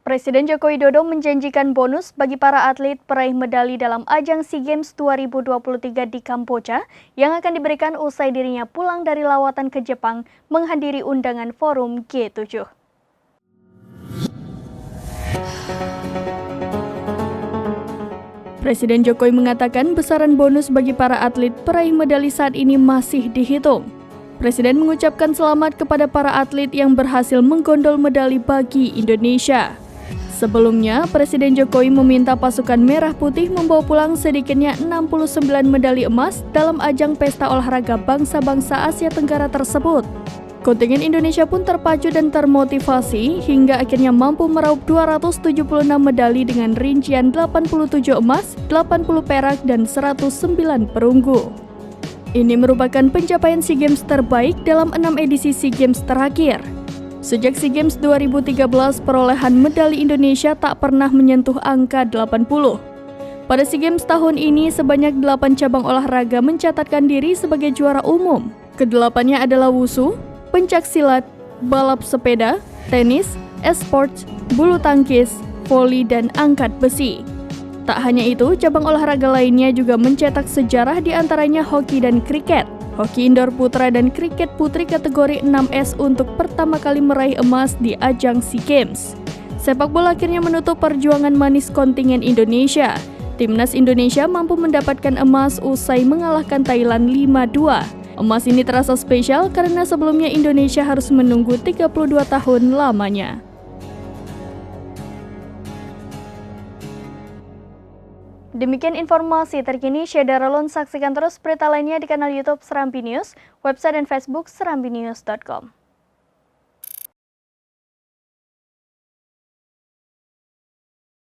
Presiden Joko Widodo menjanjikan bonus bagi para atlet peraih medali dalam ajang SEA Games 2023 di Kamboja yang akan diberikan usai dirinya pulang dari lawatan ke Jepang menghadiri undangan forum G7. Presiden Jokowi mengatakan besaran bonus bagi para atlet peraih medali saat ini masih dihitung. Presiden mengucapkan selamat kepada para atlet yang berhasil menggondol medali bagi Indonesia. Sebelumnya, Presiden Jokowi meminta pasukan Merah Putih membawa pulang sedikitnya 69 medali emas dalam ajang pesta olahraga bangsa-bangsa Asia Tenggara tersebut. Kontingen Indonesia pun terpacu dan termotivasi hingga akhirnya mampu meraup 276 medali dengan rincian 87 emas, 80 perak, dan 109 perunggu. Ini merupakan pencapaian SEA Games terbaik dalam 6 edisi SEA Games terakhir. Sejak SEA Games 2013, perolehan medali Indonesia tak pernah menyentuh angka 80. Pada SEA Games tahun ini, sebanyak 8 cabang olahraga mencatatkan diri sebagai juara umum. Kedelapannya adalah wusu, pencak silat, balap sepeda, tenis, e-sports, bulu tangkis, voli, dan angkat besi. Tak hanya itu, cabang olahraga lainnya juga mencetak sejarah di antaranya hoki dan kriket. Hoki indoor putra dan kriket putri kategori 6S untuk pertama kali meraih emas di ajang SEA Games. Sepak bola akhirnya menutup perjuangan manis kontingen Indonesia. Timnas Indonesia mampu mendapatkan emas usai mengalahkan Thailand 5-2. Emas ini terasa spesial karena sebelumnya Indonesia harus menunggu 32 tahun lamanya. Demikian informasi terkini, Syederalun saksikan terus berita lainnya di kanal YouTube Serambi News, website dan Facebook serambinews.com.